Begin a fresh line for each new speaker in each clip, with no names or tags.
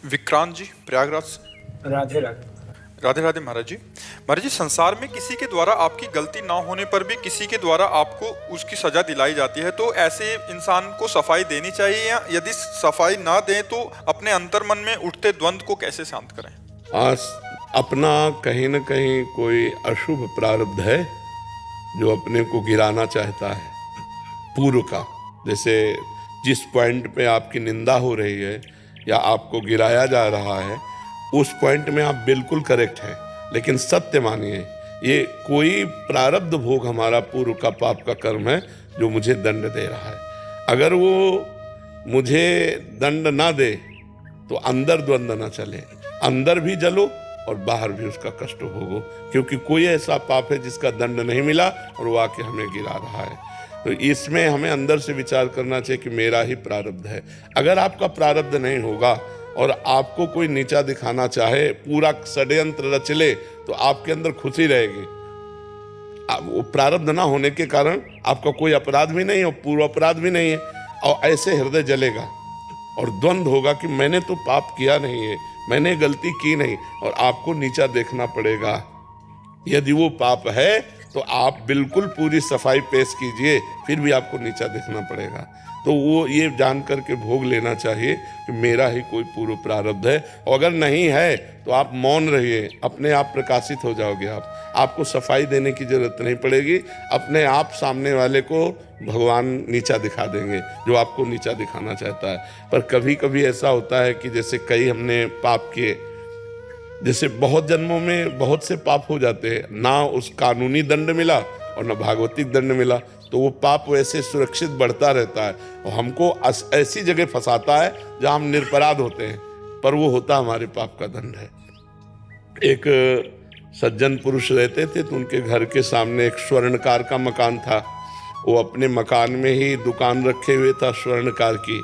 विक्रांत जी, प्रयागराज से।
राधे राधे।
राधे राधे महाराज जी। महाराज जी, संसार में किसी के द्वारा आपकी गलती ना होने पर भी किसी के द्वारा आपको उसकी सजा दिलाई जाती है, तो ऐसे इंसान को सफाई देनी चाहिए, या यदि सफाई ना दें तो अपने अंतर्मन में उठते द्वंद्व को कैसे शांत करें?
आज अपना कहीं न कहीं कोई अशुभ प्रारब्ध है जो अपने को गिराना चाहता है पूर्व का। जैसे जिस पॉइंट पे आपकी निंदा हो रही है या आपको गिराया जा रहा है, उस पॉइंट में आप बिल्कुल करेक्ट हैं, लेकिन सत्य मानिए ये कोई प्रारब्ध भोग हमारा पूर्व का पाप का कर्म है जो मुझे दंड दे रहा है। अगर वो मुझे दंड ना दे तो अंदर द्वंद्व ना चले, अंदर भी जलो और बाहर भी उसका कष्ट भोगो, क्योंकि कोई ऐसा पाप है जिसका दंड नहीं मिला और वो आके हमें गिरा रहा है। तो इसमें हमें अंदर से विचार करना चाहिए कि मेरा ही प्रारब्ध है। अगर आपका प्रारब्ध नहीं होगा और आपको कोई नीचा दिखाना चाहे, पूरा षड्यंत्र रच ले, तो आपके अंदर खुशी रहेगी। वो प्रारब्ध ना होने के कारण आपका कोई अपराध भी नहीं और पूर्व अपराध भी नहीं है, और ऐसे हृदय जलेगा और द्वंद्व होगा कि मैंने तो पाप किया नहीं है, मैंने गलती की नहीं, और आपको नीचा देखना पड़ेगा। यदि वो पाप है तो आप बिल्कुल पूरी सफाई पेश कीजिए, फिर भी आपको नीचा देखना पड़ेगा। तो वो ये जान करके भोग लेना चाहिए कि मेरा ही कोई पूर्व प्रारब्ध है, और अगर नहीं है तो आप मौन रहिए, अपने आप प्रकाशित हो जाओगे। आपको सफाई देने की जरूरत नहीं पड़ेगी, अपने आप सामने वाले को भगवान नीचा दिखा देंगे जो आपको नीचा दिखाना चाहता है। पर कभी कभी ऐसा होता है कि जैसे कई हमने पाप किए, जैसे बहुत जन्मों में बहुत से पाप हो जाते हैं, ना उस कानूनी दंड मिला और ना भागवतिक दंड मिला, तो वो पाप वैसे सुरक्षित बढ़ता रहता है और हमको ऐसी जगह फंसाता है जहां हम निरपराध होते हैं, पर वो होता हमारे पाप का दंड है। एक सज्जन पुरुष रहते थे, तो उनके घर के सामने एक स्वर्णकार का मकान था। वो अपने मकान में ही दुकान रखे हुए था स्वर्णकार की,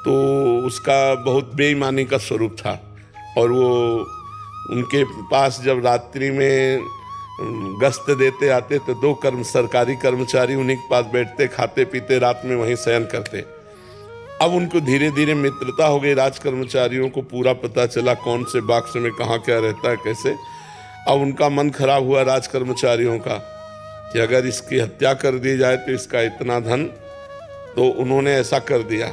तो उसका बहुत बेईमानी का स्वरूप था। और वो उनके पास जब रात्रि में गश्त देते आते तो दो सरकारी कर्मचारी उन्हीं के पास बैठते, खाते पीते, रात में वहीं शयन करते। अब उनको धीरे धीरे मित्रता हो गई, राज कर्मचारियों को पूरा पता चला कौन से बाक्स में कहाँ क्या रहता है कैसे। अब उनका मन खराब हुआ राज कर्मचारियों का कि अगर इसकी हत्या कर दी जाए तो इसका इतना धन, तो उन्होंने ऐसा कर दिया।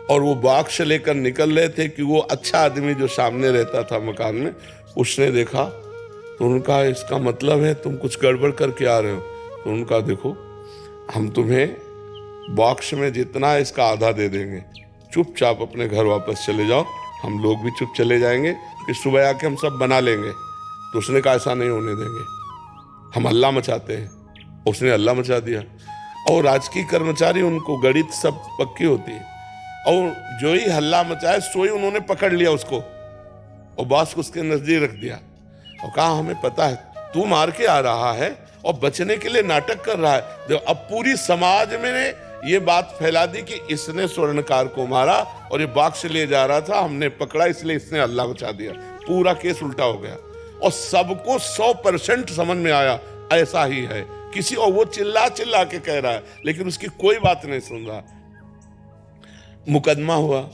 और वो बाक्स लेकर निकल रहे थे कि वो अच्छा आदमी जो सामने रहता था मकान में, उसने देखा तो उनका इसका मतलब है तुम कुछ गड़बड़ करके आ रहे हो। तो उनका देखो, हम तुम्हें बॉक्स में जितना है इसका आधा दे देंगे, चुपचाप अपने घर वापस चले जाओ, हम लोग भी चुप चले जाएंगे, फिर सुबह आके हम सब बना लेंगे। तो उसने कहा ऐसा नहीं होने देंगे, हम हल्ला मचाते हैं। उसने हल्ला मचा दिया, और राजकीय कर्मचारी उनको गणित सब पक्की होती है, और जो ही हल्ला मचाए सो ही उन्होंने पकड़ लिया उसको और बॉस को उसके नजदीक रख दिया और कहा हमें पता है तू मार के आ रहा है और बचने के लिए नाटक कर रहा है। अब पूरी समाज में ये बात फैला दी कि इसने स्वर्णकार को मारा और ये बाक्स ले जा रहा था, हमने पकड़ा इसलिए इसने हल्ला मचा दिया। पूरा केस उल्टा हो गया और सबको 100% समझ में आया ऐसा ही है किसी, और वो चिल्ला चिल्ला के कह रहा है लेकिन उसकी कोई बात नहीं सुन रहा। मुकदमा हुआ,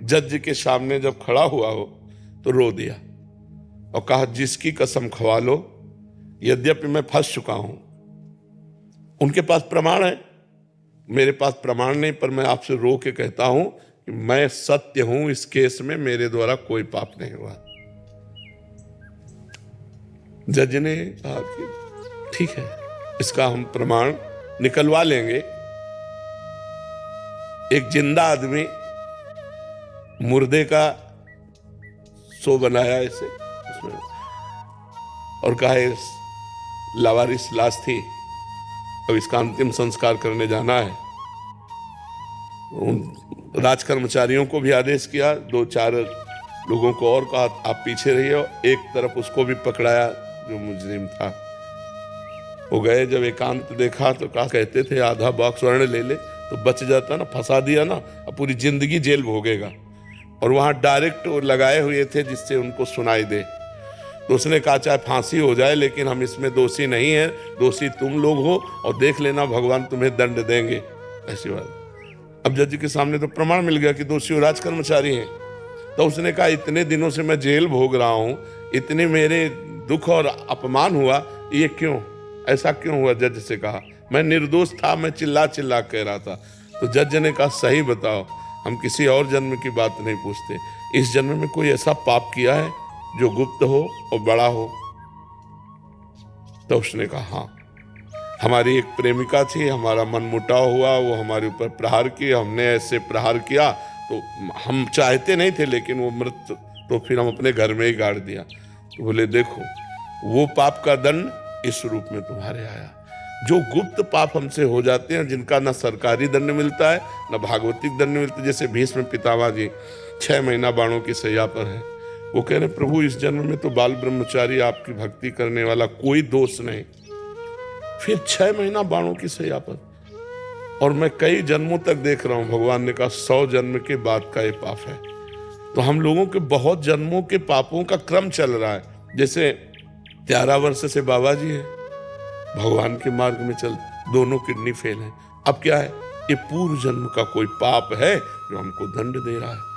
जज के सामने जब खड़ा हुआ हो तो रो दिया और कहा जिसकी कसम खवा लो, यद्यपि मैं फंस चुका हूं। उनके पास प्रमाण है, मेरे पास प्रमाण नहीं, पर मैं आपसे रो के कहता हूं कि मैं सत्य हूं, इस केस में मेरे द्वारा कोई पाप नहीं हुआ। जज ने कहा कि ठीक है, इसका हम प्रमाण निकलवा लेंगे। एक जिंदा आदमी मुर्दे का सो बनाया ऐसे उसमें और कहा लावारिस लाश थी, अब इसका अंतिम संस्कार करने जाना है। उन राज कर्मचारियों को भी आदेश किया, 2-4 लोगों को और कहा आप पीछे रहिए, एक तरफ उसको भी पकड़ाया जो मुजरिम था। वो गए, जब एकांत देखा तो कहा कहते थे आधा बॉक्स स्वर्ण ले ले तो बच जाता ना, फंसा दिया ना, अब पूरी जिंदगी जेल भोगेगा। और वहां डायरेक्ट लगाए हुए थे जिससे उनको सुनाई दे। तो उसने कहा चाहे फांसी हो जाए लेकिन हम इसमें दोषी नहीं हैं, दोषी तुम लोग हो, और देख लेना भगवान तुम्हें दंड देंगे, ऐसी बात। अब जज के सामने तो प्रमाण मिल गया कि दोषी राज कर्मचारी हैं। तो उसने कहा इतने दिनों से मैं जेल भोग रहा हूं, इतने मेरे दुख और अपमान हुआ, ये क्यों, ऐसा क्यों हुआ? जज से कहा, मैं निर्दोष था, मैं चिल्ला चिल्ला कह रहा था। तो जज ने कहा सही बताओ, हम किसी और जन्म की बात नहीं पूछते, इस जन्म में कोई ऐसा पाप किया है जो गुप्त हो और बड़ा हो? तो उसने कहा हाँ, हमारी एक प्रेमिका थी, हमारा मन मुटाव हुआ, वो हमारे ऊपर प्रहार किया, हमने ऐसे प्रहार किया तो हम चाहते नहीं थे, लेकिन वो मृत, तो फिर हम अपने घर में ही गाड़ दिया। तो बोले देखो, वो पाप का दंड इस रूप में तुम्हारे आया। जो गुप्त पाप हमसे हो जाते हैं, जिनका ना सरकारी दंड मिलता है ना भागवतिक दंड मिलता है, जैसे भीष्म पितामह जी 6 महीना बाणों की सैया पर है, वो कह रहे प्रभु इस जन्म में तो बाल ब्रह्मचारी आपकी भक्ति करने वाला कोई दोष नहीं, फिर 6 महीना बाणों की सैया पर, और मैं कई जन्मों तक देख रहा हूं। भगवान ने कहा 100 जन्म के बाद का ये पाप है। तो हम लोगों के बहुत जन्मों के पापों का क्रम चल रहा है। जैसे 11 वर्ष से बाबा जी है, भगवान के मार्ग में चल, दोनों किडनी फेल है। अब क्या है, ये पूर्व जन्म का कोई पाप है जो हमको दंड दे रहा है।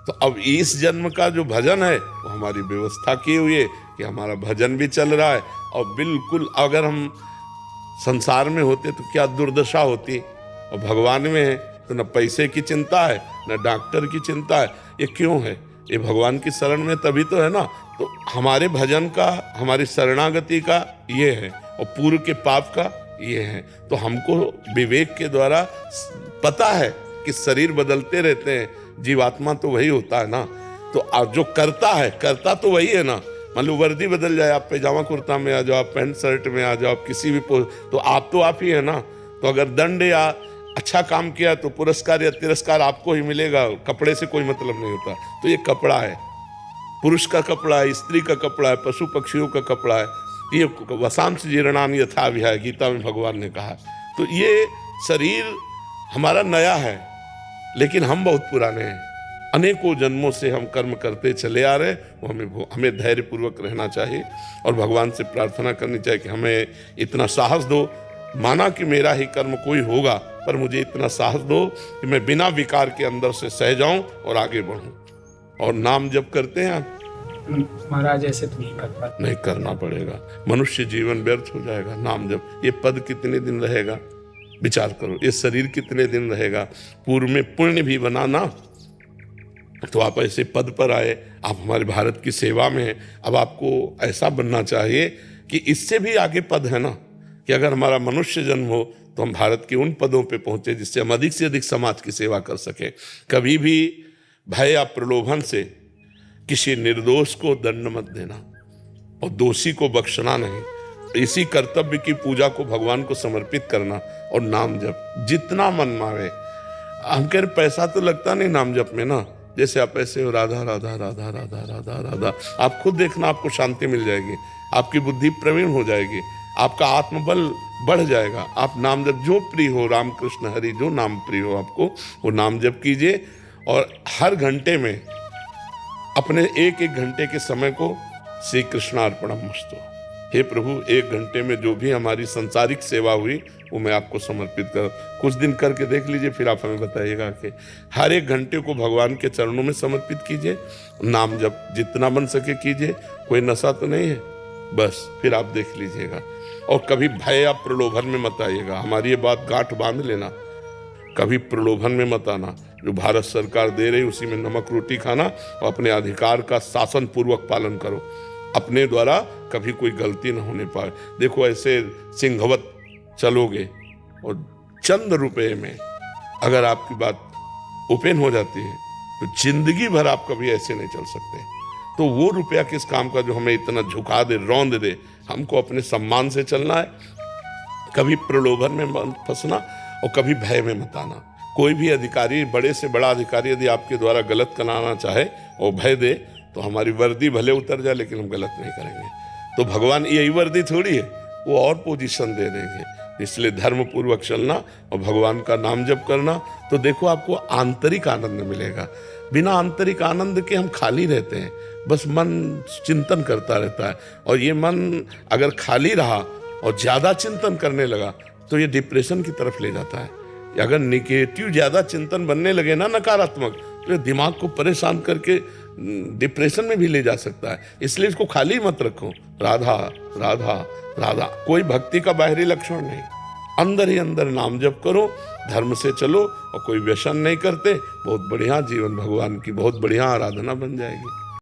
तो अब इस जन्म का जो भजन है वो हमारी व्यवस्था की हुई है कि हमारा भजन भी चल रहा है, और बिल्कुल अगर हम संसार में होते तो क्या दुर्दशा होती, और भगवान में है तो न पैसे की चिंता है न डॉक्टर की चिंता है। ये क्यों है? ये भगवान की शरण में तभी तो है ना। तो हमारे भजन का, हमारी शरणागति का ये है, और पूर्व के पाप का ये है। तो हमको विवेक के द्वारा पता है कि शरीर बदलते रहते हैं, जीवात्मा तो वही होता है ना। तो आप जो करता है, करता तो वही है ना। मान लो वर्दी बदल जाए, आप पैजामा कुर्ता में आ जाओ, आप पैंट शर्ट में आ जाओ, आप किसी भी तो आप ही है ना। तो अगर दंड या अच्छा काम किया तो पुरस्कार या तिरस्कार आपको ही मिलेगा, कपड़े से कोई मतलब नहीं होता। तो ये कपड़ा है, पुरुष का कपड़ा है, स्त्री का कपड़ा है, पशु पक्षियों का कपड़ा है। ये वसांश जीर्णानि यथा विहाय, गीता में भगवान ने कहा। तो ये शरीर हमारा नया है, लेकिन हम बहुत पुराने हैं। अनेकों जन्मों से हम कर्म करते चले आ रहे हैं। वो हमें धैर्यपूर्वक रहना चाहिए और भगवान से प्रार्थना करनी चाहिए कि हमें इतना साहस दो। माना कि मेरा ही कर्म कोई होगा, पर मुझे इतना साहस दो कि मैं बिना विकार के अंदर से सह जाऊं और आगे बढ़ूं। और नाम जप करते हैं आप?
महाराज ऐसे तो नहीं कर पाते।
नहीं करना पड़ेगा, मनुष्य जीवन व्यर्थ हो जाएगा। नाम जप, ये पद कितने दिन रहेगा विचार करो, ये शरीर कितने दिन रहेगा। पूर्व में पुण्य भी बनाना, तो आप ऐसे पद पर आए, आप हमारे भारत की सेवा में हैं। अब आपको ऐसा बनना चाहिए कि इससे भी आगे पद है ना, कि अगर हमारा मनुष्य जन्म हो तो हम भारत के उन पदों पे पहुंचे जिससे हम अधिक से अधिक समाज की सेवा कर सकें। कभी भी भय या प्रलोभन से किसी निर्दोष को दंड मत देना और दोषी को बख्शना नहीं। इसी कर्तव्य की पूजा को भगवान को समर्पित करना और नाम जप जितना मन मावे। हम कह रहे पैसा तो लगता नहीं नाम जप में ना, जैसे आप ऐसे हो राधा राधा राधा राधा राधा राधा, आप खुद देखना, आपको शांति मिल जाएगी, आपकी बुद्धि प्रवीण हो जाएगी, आपका आत्मबल बढ़ जाएगा। आप नाम जप जो प्रिय हो, राम कृष्ण हरि जो नाम प्रिय हो आपको, वो नाम जप कीजिए। और हर घंटे में अपने एक एक घंटे के समय को श्री कृष्णार्पणमस्तु, हे प्रभु 1 घंटे में जो भी हमारी संसारिक सेवा हुई वो मैं आपको समर्पित कर। कुछ दिन करके देख लीजिए, फिर आप हमें बताइएगा कि हर 1 घंटे को भगवान के चरणों में समर्पित कीजिए। नाम जप जितना बन सके कीजिए, कोई नशा तो नहीं है, बस फिर आप देख लीजिएगा। और कभी भय या प्रलोभन में मत आइएगा। हमारी ये बात गांठ बांध लेना, कभी प्रलोभन में मत आना। जो भारत सरकार दे रही उसी में नमक रोटी खाना और अपने अधिकार का शासन पूर्वक पालन करो। अपने द्वारा कभी कोई गलती न होने पाए। देखो ऐसे सिंहवत चलोगे और चंद रुपए में अगर आपकी बात ओपन हो जाती है तो जिंदगी भर आप कभी ऐसे नहीं चल सकते। तो वो रुपया किस काम का जो हमें इतना झुका दे, रौंद दे। हमको अपने सम्मान से चलना है, कभी प्रलोभन में मत फंसना और कभी भय में मत आना। कोई भी अधिकारी, बड़े से बड़ा अधिकारी यदि आपके द्वारा गलत कराना चाहे और भय दे तो हमारी वर्दी भले उतर जाए लेकिन हम गलत नहीं करेंगे। तो भगवान यही वर्दी थोड़ी है, वो और पोजीशन दे देंगे। इसलिए धर्म पूर्वक चलना और भगवान का नाम जप करना, तो देखो आपको आंतरिक आनंद मिलेगा। बिना आंतरिक आनंद के हम खाली रहते हैं, बस मन चिंतन करता रहता है। और ये मन अगर खाली रहा और ज़्यादा चिंतन करने लगा तो ये डिप्रेशन की तरफ ले जाता है। अगर निगेटिव ज़्यादा चिंतन बनने लगे ना, नकारात्मक, तो ये दिमाग को परेशान करके डिप्रेशन में भी ले जा सकता है। इसलिए इसको खाली मत रखो, राधा राधा राधा। कोई भक्ति का बाहरी लक्षण नहीं, अंदर ही अंदर नाम जप करो, धर्म से चलो और कोई व्यसन नहीं करते, बहुत बढ़िया जीवन भगवान की बहुत बढ़िया आराधना बन जाएगी।